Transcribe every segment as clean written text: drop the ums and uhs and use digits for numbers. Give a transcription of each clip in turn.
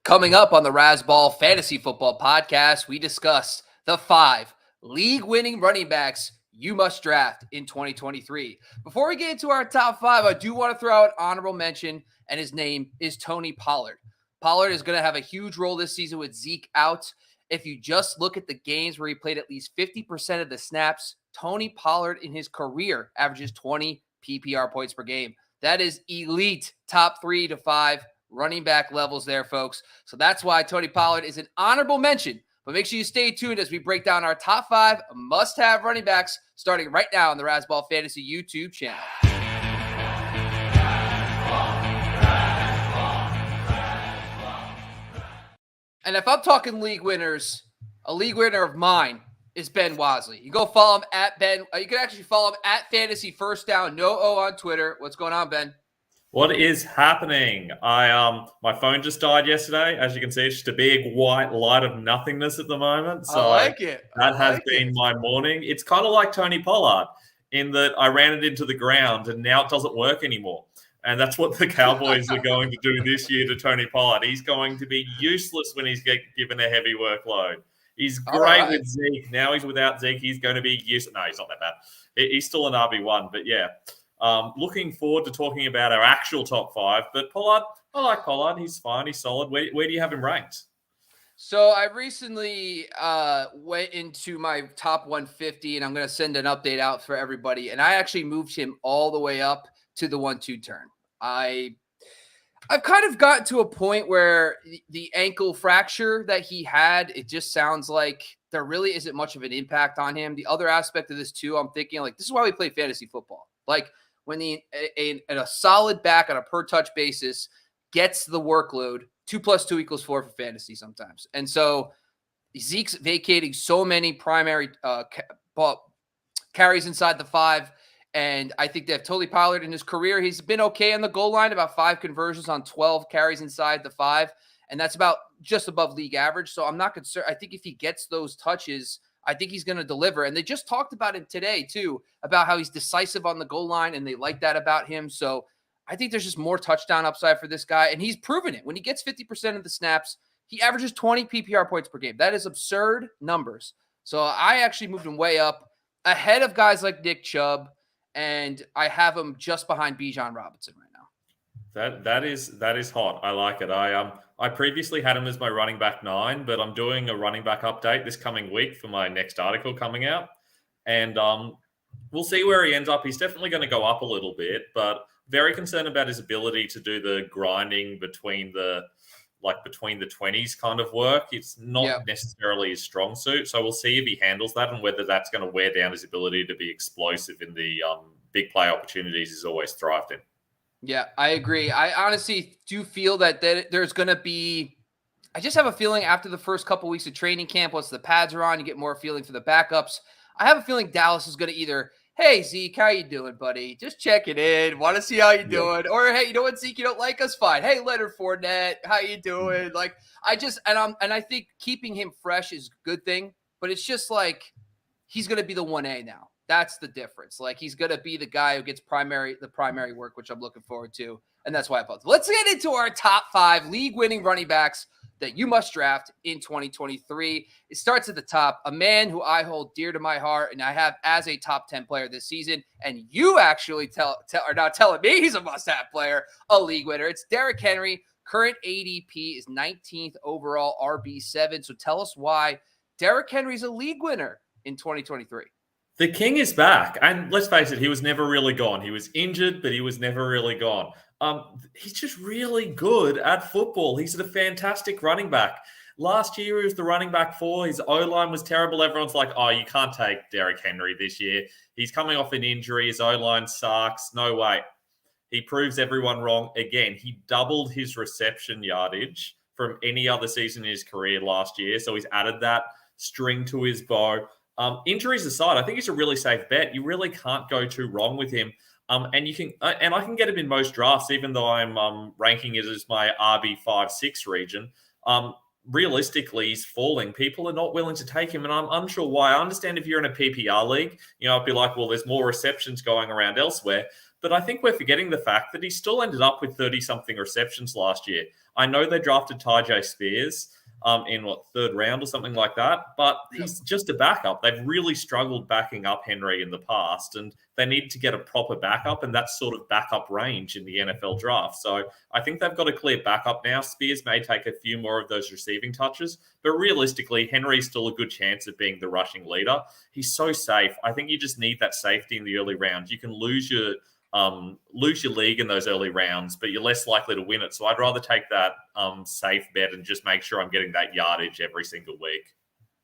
Coming up on the Razzball Fantasy Football Podcast, we discuss the 5 league-winning running backs you must draft in 2023. Before we get into our top 5, I do want to throw out an honorable mention, and his name is Tony Pollard. Pollard is going to have a huge role this season with Zeke out. If you just look at the games where he played at least 50% of the snaps, Tony Pollard in his career averages 20 PPR points per game. That is elite top 3 to 5 running back levels there, folks. So that's why Tony Pollard is an honorable mention. But make sure you stay tuned as we break down our top 5 must-have running backs starting right now on the Razzball Fantasy YouTube channel. And if I'm talking league winners, a league winner of mine is Ben Wasley. You go follow him at Ben. You can actually follow him at Fantasy First Down, no O on Twitter. What's going on, Ben? What is happening? My phone just died yesterday. As you can see, it's just a big white light of nothingness at the moment. So I like it. That has been my morning. It's kind of like Tony Pollard in that I ran it into the ground and now it doesn't work anymore. And that's what the Cowboys are going to do this year to Tony Pollard. He's going to be useless when he's given a heavy workload. He's great with Zeke. Now he's without Zeke. He's going to be useless. No, he's not that bad. He's still an RB1, but yeah. Looking forward to talking about our actual top 5. But Pollard, I like Pollard. He's fine. He's solid. Where do you have him ranked? So I recently went into my top 150, and I'm going to send an update out for everybody. And I actually moved him all the way up to the 1-2 turn. I've kind of gotten to a point where the ankle fracture that he had, it just sounds like there really isn't much of an impact on him. The other aspect of this too, I'm thinking like, this is why we play fantasy football. Like when a solid back on a per touch basis gets the workload, 2 + 2 = 4 for fantasy sometimes. And so Zeke's vacating so many primary carries inside the 5. And I think they have Tony Pollard in his career. He's been okay on the goal line, about 5 conversions on 12 carries inside the 5. And that's about just above league average. So I'm not concerned. I think if he gets those touches, I think he's going to deliver. And they just talked about it today, too, about how he's decisive on the goal line, and they like that about him. So I think there's just more touchdown upside for this guy, and he's proven it. When he gets 50% of the snaps, he averages 20 PPR points per game. That is absurd numbers. So I actually moved him way up ahead of guys like Nick Chubb, and I have him just behind Bijan Robinson right now. That is hot. I like it. I previously had him as my running back 9, but I'm doing a running back update this coming week for my next article coming out. And we'll see where he ends up. He's definitely going to go up a little bit, but very concerned about his ability to do the grinding between the 20s kind of work. It's not necessarily his strong suit. So we'll see if he handles that and whether that's going to wear down his ability to be explosive in the big play opportunities he's always thrived in. Yeah, I agree. I honestly do feel that there's going to be – I just have a feeling after the first couple weeks of training camp, once the pads are on, you get more feeling for the backups. I have a feeling Dallas is going to either, hey, Zeke, how you doing, buddy? Just checking in. Want to see how you doing. Or, hey, you know what, Zeke, you don't like us? Fine. Hey, Leonard Fournette, how you doing? Like, I think keeping him fresh is a good thing, but it's just like he's going to be the 1A now. That's the difference. Like, he's going to be the guy who gets the primary work, which I'm looking forward to. And that's why I posted. Let's get into our top 5 league-winning running backs that you must draft in 2023. It starts at the top, a man who I hold dear to my heart and I have as a top 10 player this season. And you actually are not telling me he's a must-have player, a league winner. It's Derrick Henry. Current ADP is 19th overall, RB7. So tell us why Derrick Henry's a league winner in 2023. The king is back. And let's face it, he was never really gone. He was injured, but he was never really gone. He's just really good at football. He's a fantastic running back. Last year, he was the running back 4. His O-line was terrible. Everyone's like, oh, you can't take Derrick Henry this year. He's coming off an injury. His O-line sucks. No way. He proves everyone wrong again. He doubled his reception yardage from any other season in his career last year. So he's added that string to his bow. Injuries aside, I think he's a really safe bet. You really can't go too wrong with him. And I can get him in most drafts, even though I'm ranking it as my RB5-6 region. Realistically, he's falling. People are not willing to take him, and I'm unsure why. I understand if you're in a PPR league, I'd be like, well, there's more receptions going around elsewhere. But I think we're forgetting the fact that he still ended up with 30-something receptions last year. I know they drafted Tyjae Spears in third round or something like that, but he's just a backup. They've really struggled backing up Henry in the past, and they need to get a proper backup, and that's sort of backup range in the NFL draft. So I think they've got a clear backup now. Spears may take a few more of those receiving touches, but realistically, Henry's still a good chance of being the rushing leader. He's so safe. I think you just need that safety in the early rounds. You can lose your league in those early rounds, but you're less likely to win it. So I'd rather take that safe bet and just make sure I'm getting that yardage every single week.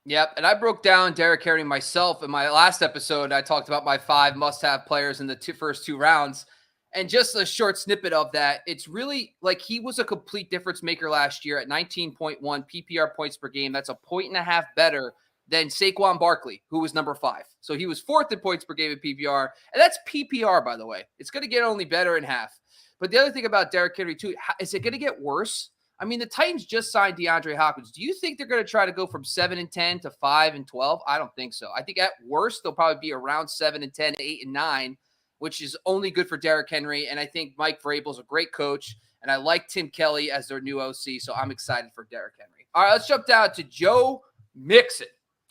Yep, and I broke down Derrick Henry myself in my last episode. I talked about my 5 must-have players in the first 2 rounds, and just a short snippet of that. It's really like he was a complete difference maker last year at 19.1 PPR points per game. That's a 1.5 better than Saquon Barkley, who was number 5. So he was 4th in points per game in PPR. And that's PPR, by the way. It's going to get only better in half. But the other thing about Derrick Henry, too, is it going to get worse? I mean, the Titans just signed DeAndre Hopkins. Do you think they're going to try to go from 7-10 to 5-12? I don't think so. I think at worst, they'll probably be around 7-10, 8-9, which is only good for Derrick Henry. And I think Mike Vrabel's a great coach. And I like Tim Kelly as their new OC. So I'm excited for Derrick Henry. All right, let's jump down to Joe Mixon.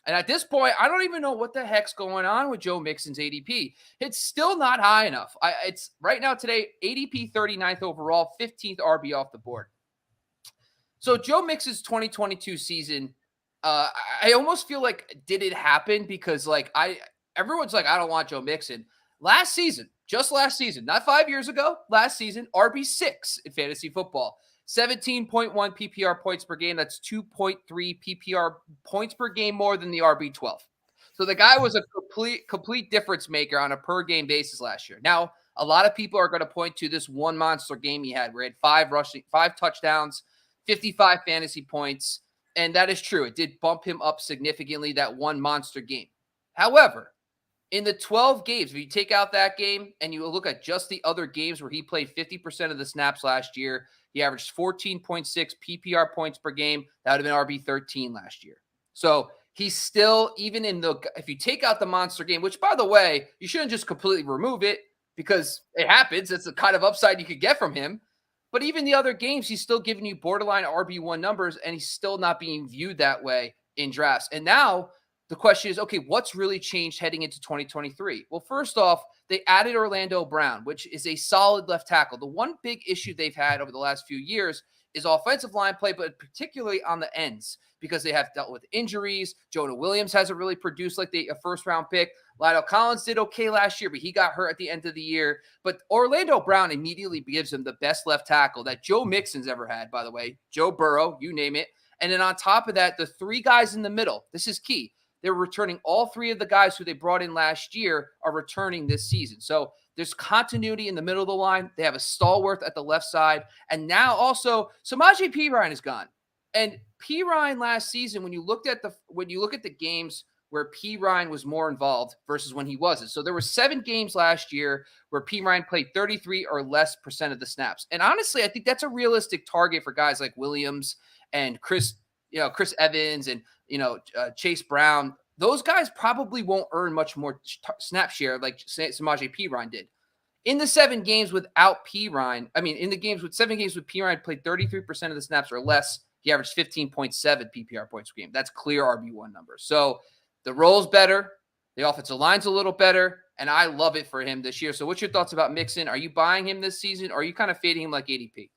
And at this point, I don't even know what the heck's going on with Joe Mixon's ADP. It's still not high enough. It's right now today, ADP 39th overall, 15th RB off the board. So Joe Mixon's 2022 season, I almost feel like, did it happen? Because everyone's like, I don't want Joe Mixon. Just last season, not 5 years ago, last season, RB6 in fantasy football. 17.1 PPR points per game. That's 2.3 PPR points per game more than the RB12. So the guy was a complete difference maker on a per game basis last year. Now, a lot of people are going to point to this one monster game he had where he had 5 touchdowns, 55 fantasy points. And that is true. It did bump him up significantly, that one monster game. However, in the 12 games, if you take out that game and you look at just the other games where he played 50% of the snaps last year, he averaged 14.6 PPR points per game. That would have been RB13 last year. So he's still, even if you take out the monster game, which, by the way, you shouldn't just completely remove it because it happens. It's the kind of upside you could get from him. But even the other games, he's still giving you borderline RB1 numbers, and he's still not being viewed that way in drafts. And now the question is, okay, what's really changed heading into 2023? Well, first off, they added Orlando Brown, which is a solid left tackle. The one big issue they've had over the last few years is offensive line play, but particularly on the ends because they have dealt with injuries. Jonah Williams hasn't really produced like a first-round pick. Lionel Collins did okay last year, but he got hurt at the end of the year. But Orlando Brown immediately gives him the best left tackle that Joe Mixon's ever had, by the way. Joe Burrow, you name it. And then on top of that, the 3 guys in the middle, this is key. They're returning all 3 of the guys who they brought in last year are returning this season. So there's continuity in the middle of the line. They have a stalwart at the left side. And now also Samaje Perine is gone. And Perine last season, when you look at the games where Perine was more involved versus when he wasn't. So there were 7 games last year where Perine played 33 or less % of the snaps. And honestly, I think that's a realistic target for guys like Williams and Chris Evans and Chase Brown. Those guys probably won't earn much more snap share like Samaje Perine did. In the 7 games without Perine, in the games with 7 games with Perine played 33% of the snaps or less, he averaged 15.7 PPR points per game. That's clear RB1 numbers. So the role's better, the offensive line's a little better, and I love it for him this year. So what's your thoughts about Mixon? Are you buying him this season, or are you kind of fading him like ADP?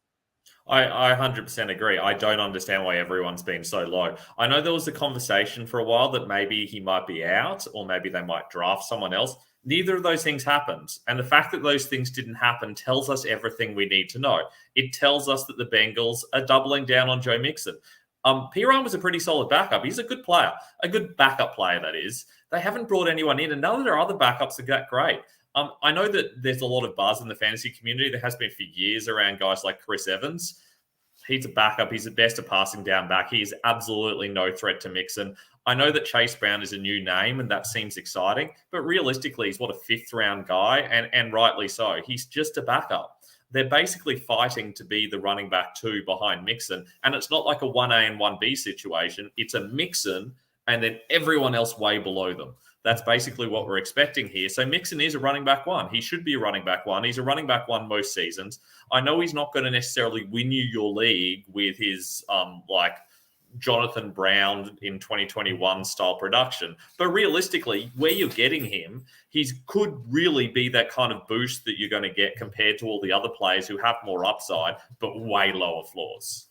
I 100% agree. I don't understand why everyone's been so low. I know there was a conversation for a while that maybe he might be out or maybe they might draft someone else. Neither of those things happened. And the fact that those things didn't happen tells us everything we need to know. It tells us that the Bengals are doubling down on Joe Mixon. Perine was a pretty solid backup. He's a good player, a good backup player, that is. They haven't brought anyone in, and none of their other backups are that great. I know that there's a lot of buzz in the fantasy community. There has been for years around guys like Chris Evans. He's a backup. He's the best at passing down back. He is absolutely no threat to Mixon. I know that Chase Brown is a new name, and that seems exciting. But realistically, he's a 5th-round guy, and rightly so. He's just a backup. They're basically fighting to be the running back 2 behind Mixon. And it's not like a 1A and 1B situation. It's a Mixon and then everyone else way below them. That's basically what we're expecting here. So Mixon is a running back one. He should be a running back one. He's a running back one most seasons. I know he's not going to necessarily win you your league with his like Jonathan Brown in 2021 style production. But realistically, where you're getting him, he could really be that kind of boost that you're going to get compared to all the other players who have more upside, but way lower floors.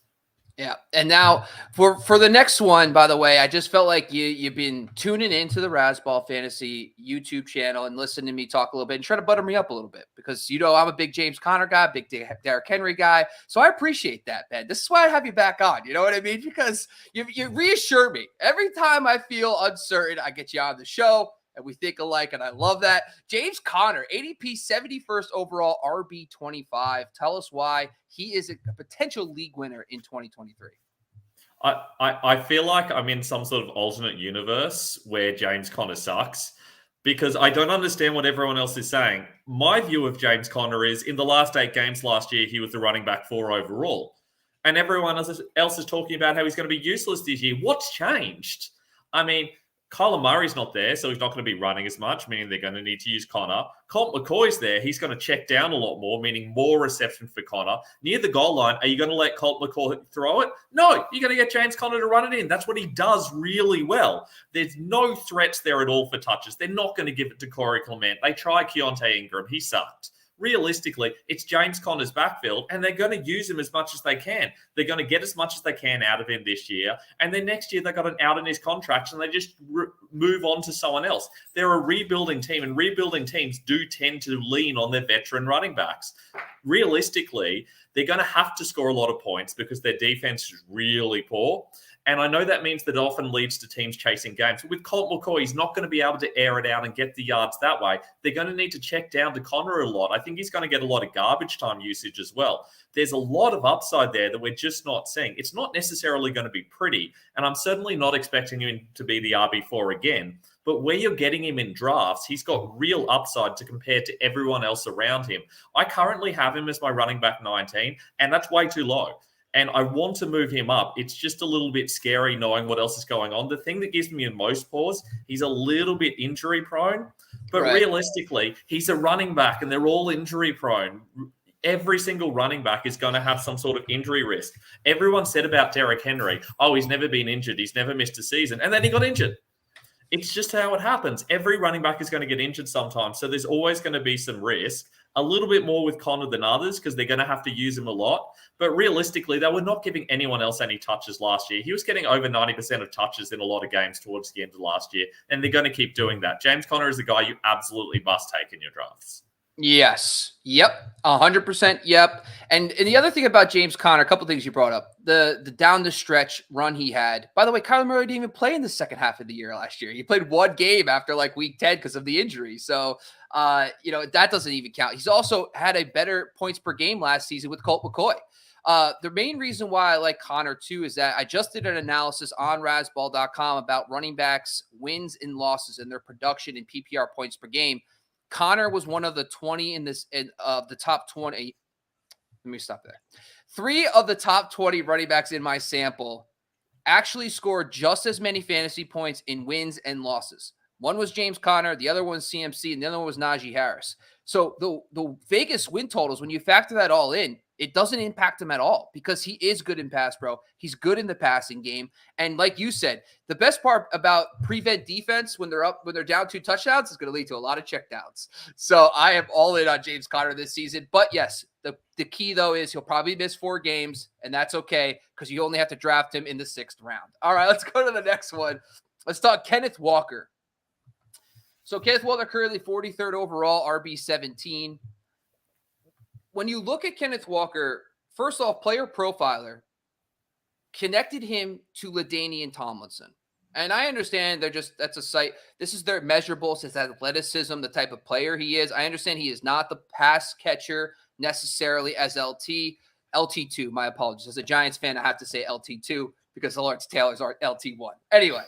Yeah. And now for the next one, by the way, I just felt like you've been tuning into the Razzball Fantasy YouTube channel and listening to me talk a little bit and try to butter me up a little bit because, I'm a big James Conner guy, big Derrick Henry guy. So I appreciate that, Ben. This is why I have you back on. You know what I mean? Because you reassure me. Every time I feel uncertain, I get you on the show. And we think alike, and I love that. James Conner, ADP 71st overall, RB25. Tell us why he is a potential league winner in 2023. I feel like I'm in some sort of alternate universe where James Conner sucks because I don't understand what everyone else is saying. My view of James Conner is in the last 8 games last year, he was the running back 4 overall. And everyone else is talking about how he's going to be useless this year. What's changed? I mean, Kyler Murray's not there, so he's not going to be running as much, meaning they're going to need to use Connor. Colt McCoy's there. He's going to check down a lot more, meaning more reception for Connor. Near the goal line, are you going to let Colt McCoy throw it? No, you're going to get James Conner to run it in. That's what he does really well. There's no threats there at all for touches. They're not going to give it to Corey Clement. They tried Keontae Ingram. He sucked. Realistically, it's James Conner's backfield, and they're going to use him as much as they can. They're going to get as much as they can out of him this year, and then next year they got an out in his contract, and they just move on to someone else. They're a rebuilding team, and rebuilding teams do tend to lean on their veteran running backs. Realistically, they're going to have to score a lot of points because their defense is really poor. And I know that means that often leads to teams chasing games. But with Colt McCoy, he's not going to be able to air it out and get the yards that way. They're going to need to check down to Connor a lot. I think he's going to get a lot of garbage time usage as well. There's a lot of upside there that we're just not seeing. It's not necessarily going to be pretty. And I'm certainly not expecting him to be the RB4 again. But where you're getting him in drafts, he's got real upside to compare to everyone else around him. I currently have him as my running back 19, and that's way too low. And I want to move him up. It's just a little bit scary knowing what else is going on. The thing that gives me the most pause, he's a little bit injury prone. But realistically, he's a running back and they're all injury prone. Every single running back is going to have some sort of injury risk. Everyone said about Derrick Henry, he's never been injured. He's never missed a season. And then he got injured. It's just how it happens. Every running back is going to get injured sometimes. So there's always going to be some risk. A little bit more with Connor than others because they're going to have to use him a lot. But realistically, they were not giving anyone else any touches last year. He was getting over 90% of touches in a lot of games towards the end of last year, and they're going to keep doing that. James Conner is the guy you absolutely must take in your drafts. Yes. Yep. 100%. Yep. And the other thing about James Conner, a couple of things you brought up, the down the stretch run he had. By the way, Kyler Murray didn't even play in the second half of the year last year. He played one game after like week 10 because of the injury. So, that doesn't even count. He's also had a better points per game last season with Colt McCoy. The main reason why I like Conner too is that I just did an analysis on Razzball.com about running backs wins and losses and their production in PPR points per game. Conner was one of the 20 of the top 20. Let me stop there. 3 of the top 20 running backs in my sample actually scored just as many fantasy points in wins and losses. One was James Conner, the other one was CMC, and the other one was Najee Harris. So the Vegas win totals, when you factor that all in, it doesn't impact him at all because he is good in pass pro. He's good in the passing game. And like you said, the best part about prevent defense when they're down 2 touchdowns is going to lead to a lot of checkdowns. So I am all in on James Conner this season. But yes, the key though is he'll probably miss 4 games, and that's okay because you only have to draft him in the 6th round. All right, let's go to the next one. Let's talk Kenneth Walker. So Kenneth Walker currently 43rd overall, RB17. When you look at Kenneth Walker, first off, Player Profiler connected him to LaDainian Tomlinson. And I understand that's a site. This is their measurables, his athleticism, the type of player he is. I understand he is not the pass catcher necessarily as LT2, my apologies. As a Giants fan, I have to say LT2 because Lawrence Taylor's are LT1. Anyway,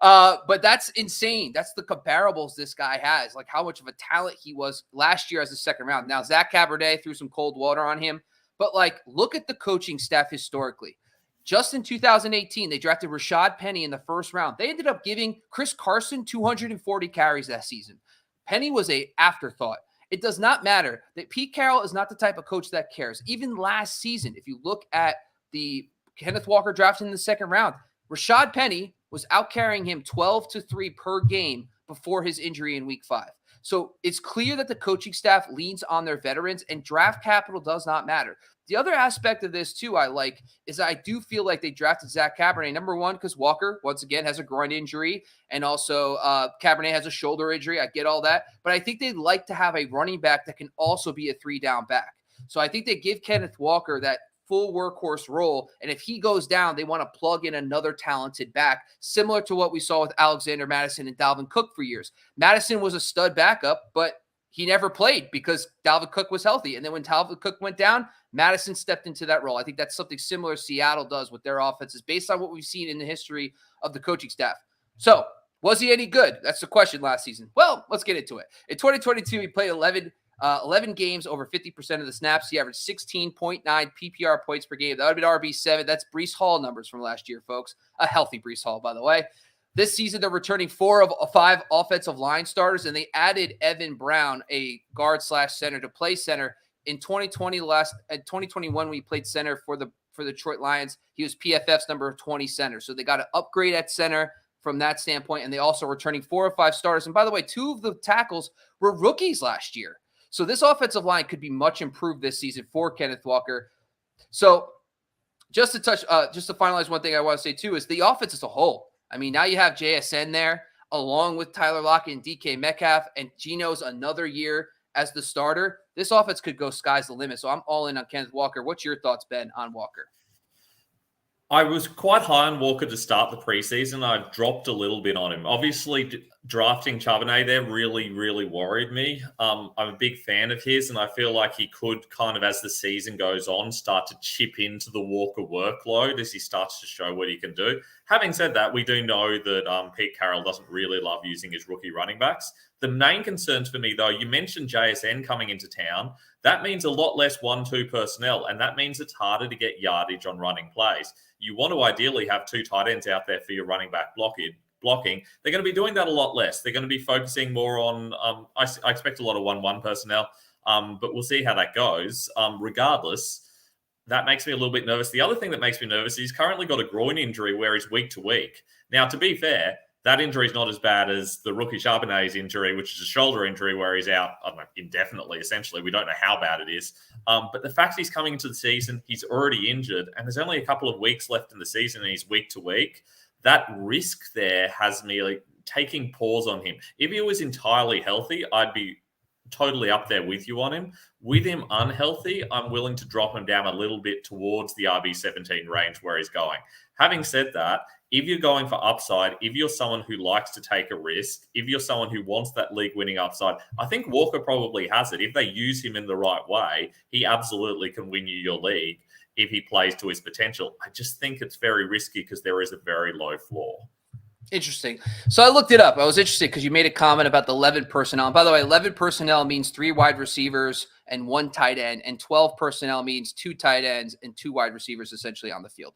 but that's insane. That's the comparables this guy has, like how much of a talent he was last year as a second round. Now, Zach Cabernet threw some cold water on him, but like look at the coaching staff historically. Just in 2018, they drafted Rashad Penny in the first round. They ended up giving Chris Carson 240 carries that season. Penny was an afterthought. It does not matter that Pete Carroll is not the type of coach that cares. Even last season, if you look at the Kenneth Walker drafted in the second round, Rashad Penny was out carrying him 12-3 per game before his injury in week 5. So it's clear that the coaching staff leans on their veterans, and draft capital does not matter. The other aspect of this, too, I like, is I do feel like they drafted Zach Cabernet, number one, because Walker, once again, has a groin injury, and also Cabernet has a shoulder injury. I get all that. But I think they'd like to have a running back that can also be a 3-down back. So I think they give Kenneth Walker that full workhorse role, and if he goes down, they want to plug in another talented back, similar to what we saw with Alexander Mattison and Dalvin Cook for years. Mattison was a stud backup, but he never played because Dalvin Cook was healthy. And then when Dalvin Cook went down, Mattison stepped into that role. I think that's something similar Seattle does with their offenses based on what we've seen in the history of the coaching staff. So was he any good? That's the question last season. Well, let's get into it. In 2022, he played 11 games, over 50% of the snaps. He averaged 16.9 PPR points per game. That would have been RB7. That's Breece Hall numbers from last year, folks. A healthy Breece Hall, by the way. This season, they're returning 4 of 5 offensive line starters, and they added Evan Brown, a guard/center, to play center. In 2021, when he played center for the Detroit Lions, he was PFF's number 20 center. So they got an upgrade at center from that standpoint, and they also returning 4 of 5 starters. And by the way, 2 of the tackles were rookies last year. So this offensive line could be much improved this season for Kenneth Walker. So just to finalize one thing I want to say too is the offense as a whole. I mean, now you have JSN there along with Tyler Lockett and DK Metcalf, and Geno's another year as the starter. This offense could go sky's the limit. So I'm all in on Kenneth Walker. What's your thoughts, Ben, on Walker? I was quite high on Walker to start the preseason. I dropped a little bit on him. Obviously, drafting Charbonnet there really, really worried me. I'm a big fan of his, and I feel like he could kind of, as the season goes on, start to chip into the Walker workload as he starts to show what he can do. Having said that, we do know that Pete Carroll doesn't really love using his rookie running backs. The main concerns for me, though, you mentioned JSN coming into town. That means a lot less 1-2 personnel, and that means it's harder to get yardage on running plays. You want to ideally have 2 tight ends out there for your running back blocking. They're going to be doing that a lot less. They're going to be focusing more on, I expect a lot of 1-1 personnel, but we'll see how that goes. Regardless, that makes me a little bit nervous. The other thing that makes me nervous is he's currently got a groin injury where he's week to week. Now, to be fair, that injury is not as bad as the rookie Charbonnet's injury, which is a shoulder injury where he's out, I don't know, indefinitely, essentially. We don't know how bad it is. But the fact he's coming into the season, he's already injured, and there's only a couple of weeks left in the season, and he's week to week. That risk there has me like taking pause on him. If he was entirely healthy, I'd be totally up there with you on him. With him unhealthy, I'm willing to drop him down a little bit towards the RB17 range where he's going. Having said that, if you're going for upside, if you're someone who likes to take a risk, if you're someone who wants that league-winning upside, I think Walker probably has it. If they use him in the right way, he absolutely can win you your league if he plays to his potential. I just think it's very risky because there is a very low floor. Interesting. So I looked it up. I was interested because you made a comment about the 11 personnel. And by the way, 11 personnel means 3 wide receivers and 1 tight end, and 12 personnel means 2 tight ends and 2 wide receivers essentially on the field.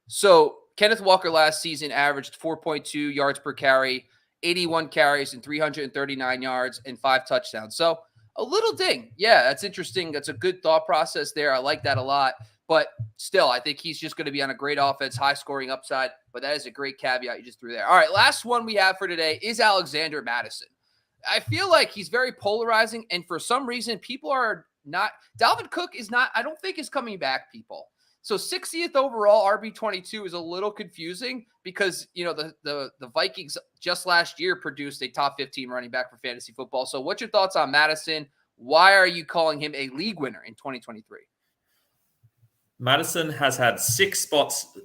So Kenneth Walker last season averaged 4.2 yards per carry, 81 carries and 339 yards and 5 touchdowns. So a little ding. Yeah, that's interesting. That's a good thought process there. I like that a lot. But still, I think he's just going to be on a great offense, high-scoring upside. But that is a great caveat you just threw there. All right, last one we have for today is Alexander Mattison. I feel like he's very polarizing, and for some reason, people are not – Dalvin Cook is not – I don't think is coming back, people. So 60th overall, RB22 is a little confusing because, you know, the Vikings just last year produced a top 15 running back for fantasy football. So what's your thoughts on Mattison? Why are you calling him a league winner in 2023? Mattison has had 6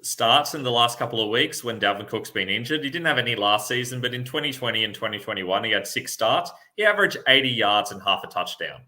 starts in the last couple of weeks when Dalvin Cook's been injured. He didn't have any last season, but in 2020 and 2021, he had 6 starts. He averaged 80 yards and half a touchdown.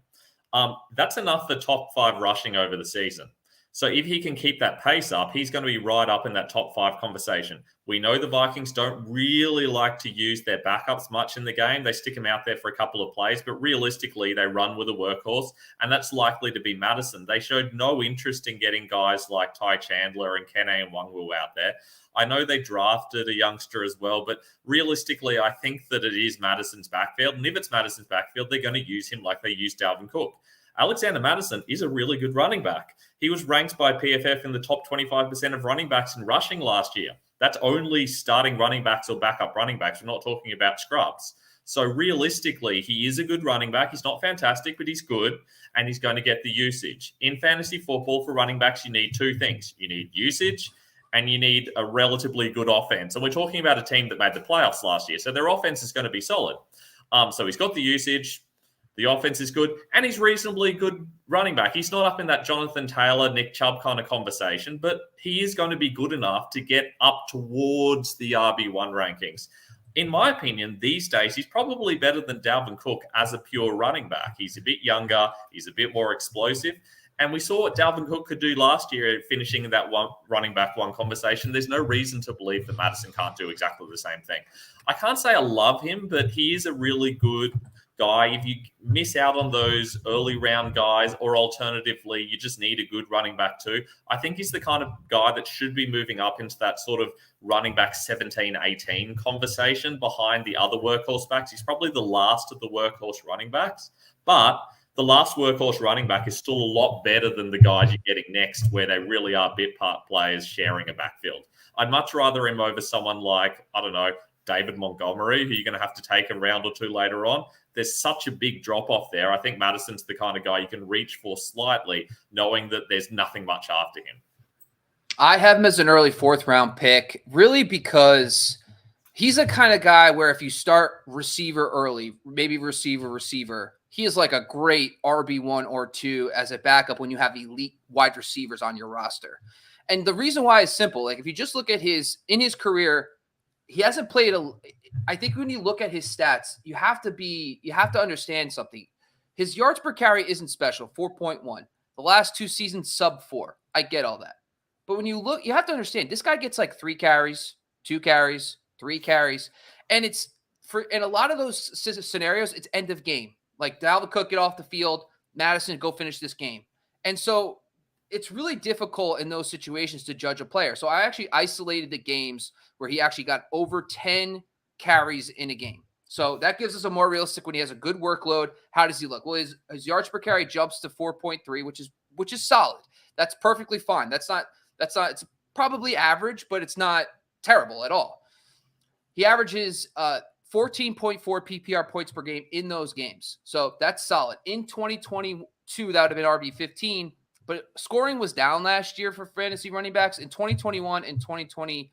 That's enough for top 5 rushing over the season. So if he can keep that pace up, he's going to be right up in that top 5 conversation. We know the Vikings don't really like to use their backups much in the game. They stick them out there for a couple of plays, but realistically, they run with a workhorse, and that's likely to be Mattison. They showed no interest in getting guys like Ty Chandler and Kene Nwangwu out there. I know they drafted a youngster as well, but realistically, I think that it is Madison's backfield. And if it's Madison's backfield, they're going to use him like they used Dalvin Cook. Alexander Mattison is a really good running back. He was ranked by PFF in the top 25% of running backs in rushing last year. That's only starting running backs or backup running backs. We're not talking about scrubs. So realistically, he is a good running back. He's not fantastic, but he's good, and he's going to get the usage. In fantasy football, for running backs, you need 2 things. You need usage, and you need a relatively good offense. And we're talking about a team that made the playoffs last year, so their offense is going to be solid. So he's got the usage. The offense is good, and he's reasonably good running back. He's not up in that Jonathan Taylor, Nick Chubb kind of conversation, but he is going to be good enough to get up towards the RB1 rankings. In my opinion, these days, he's probably better than Dalvin Cook as a pure running back. He's a bit younger. He's a bit more explosive. And we saw what Dalvin Cook could do last year, finishing in that one running back one conversation. There's no reason to believe that Mattison can't do exactly the same thing. I can't say I love him, but he is a really good guy. If you miss out on those early round guys, or alternatively, you just need a good running back too, I think he's the kind of guy that should be moving up into that sort of running back 17, 18 conversation behind the other workhorse backs. He's probably the last of the workhorse running backs, but the last workhorse running back is still a lot better than the guys you're getting next, where they really are bit part players sharing a backfield. I'd much rather him over someone like, I don't know, David Montgomery, who you're going to have to take a round or 2 later on. There's such a big drop-off there. I think Madison's the kind of guy you can reach for slightly, knowing that there's nothing much after him. I have him as an early 4th-round pick, really because he's a kind of guy where if you start receiver early, maybe receiver, he is like a great RB1 or 2 as a backup when you have elite wide receivers on your roster. And the reason why is simple. Like if you just look at in his career, he hasn't played I think when you look at his stats, you have to understand something. His yards per carry isn't special, 4.1. The last 2 seasons, sub 4. I get all that. But when you look, you have to understand this guy gets like 3 carries, 2 carries, 3 carries. And in a lot of those scenarios, it's end of game. Like Dalvin Cook, get off the field, Mattison, go finish this game. And so it's really difficult in those situations to judge a player. So I actually isolated the games where he actually got over 10 carries in a game. So that gives us a more realistic when he has a good workload. How does he look? Well, his yards per carry jumps to 4.3, which is solid. That's perfectly fine. It's probably average, but it's not terrible at all. He averages 14.4 PPR points per game in those games. So that's solid. In 2022, that would have been RB15, but scoring was down last year for fantasy running backs. In 2021 and 2020,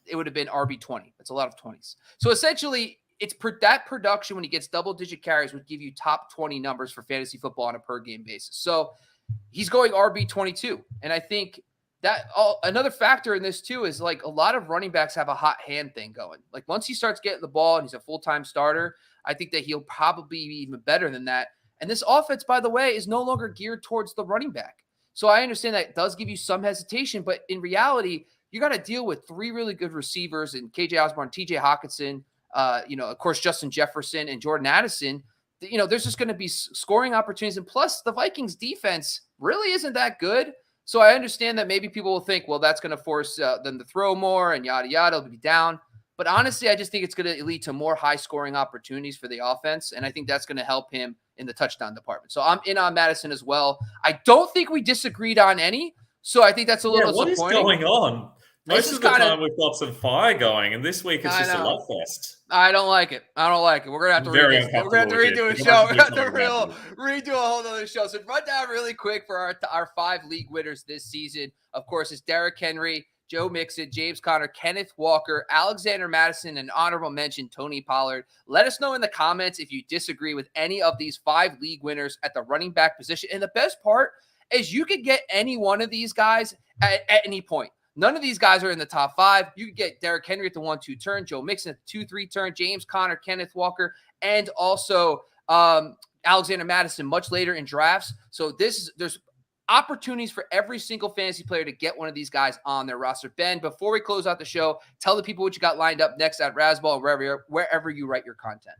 it would have been RB20. That's a lot of 20s. So essentially, it's that production when he gets double-digit carries would give you top 20 numbers for fantasy football on a per-game basis. So he's going RB22. And I think that another factor in this too is like a lot of running backs have a hot hand thing going. Like once he starts getting the ball and he's a full-time starter, I think that he'll probably be even better than that. And this offense, by the way, is no longer geared towards the running back. So I understand that does give you some hesitation, but in reality, you got to deal with 3 really good receivers in KJ Osborne, TJ Hawkinson, of course, Justin Jefferson and Jordan Addison. There's just going to be scoring opportunities. And plus, the Vikings defense really isn't that good. So I understand that maybe people will think, well, that's going to force them to throw more and yada, yada, it'll be down. But honestly, I just think it's going to lead to more high-scoring opportunities for the offense, and I think that's going to help him in the touchdown department. So I'm in on Mattison as well. I don't think we disagreed on any, so I think that's a little disappointing. What is going on? Most of the time we've got some fire going, and this week it's just a love fest. I don't like it. We're going to have to redo a show. We're going to have to redo a whole other show. So run down really quick for our 5 league winners this season. Of course, it's Derrick Henry, Joe Mixon, James Conner, Kenneth Walker, Alexander Mattison, and honorable mention, Tony Pollard. Let us know in the comments if you disagree with any of these 5 league winners at the running back position. And the best part is you could get any one of these guys at any point. None of these guys are in the top 5. You could get Derrick Henry at the 1-2 turn, Joe Mixon at the 2-3 turn, James Conner, Kenneth Walker, and also Alexander Mattison much later in drafts. So opportunities for every single fantasy player to get one of these guys on their roster. Ben, before we close out the show, tell the people what you got lined up next at Razzball and wherever you write your content.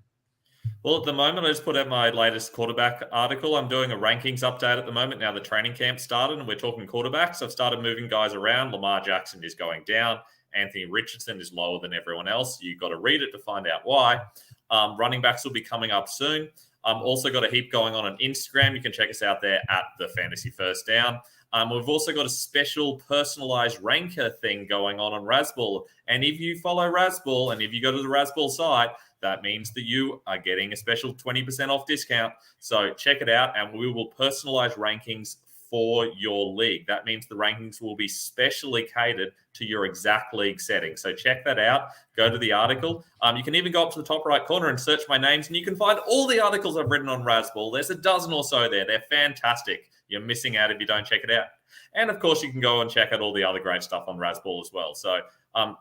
Well, at the moment, I just put out my latest quarterback article. I'm doing a rankings update at the moment. Now the training camp started and we're talking quarterbacks. I've started moving guys around. Lamar Jackson is going down. Anthony Richardson is lower than everyone else. You've got to read it to find out why. Running backs will be coming up soon. Also got a heap going on Instagram. You can check us out there at the Fantasy First Down. We've also got a special personalized ranker thing going on Razzball. And if you follow Razzball and if you go to the Razzball site, that means that you are getting a special 20% off discount. So check it out and we will personalize rankings for your league. That means the rankings will be specially catered to your exact league setting. So check that out. Go to the article. You can even go up to the top right corner and search my names, and you can find all the articles I've written on Razzball. There's a dozen or so there. They're fantastic. You're missing out if you don't check it out. And of course, you can go and check out all the other great stuff on Razzball as well. So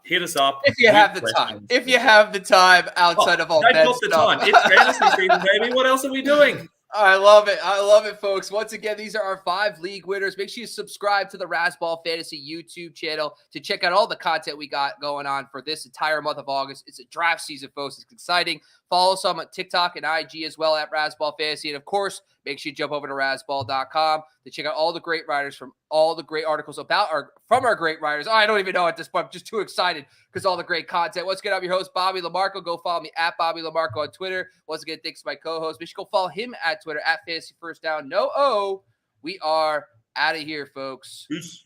hit us up. If you have the time. If you have the time outside of all that stuff. The time. It's fantasy season, baby. What else are we doing? I love it. I love it, folks. Once again, these are our 5 league winners. Make sure you subscribe to the Razzball Fantasy YouTube channel to check out all the content we got going on for this entire month of August. It's a draft season, folks. It's exciting. Follow us on TikTok and IG as well at Razzball Fantasy. And, of course, make sure you jump over to razzball.com to check out all the great writers from all the great articles from our great writers. I don't even know at this point. I'm just too excited because all the great content. Once again, I'm your host, Bobby LaMarco. Go follow me at Bobby LaMarco on Twitter. Once again, thanks to my co-host. Make sure you go follow him at Twitter at Fantasy First Down. No O. We are out of here, folks. Peace.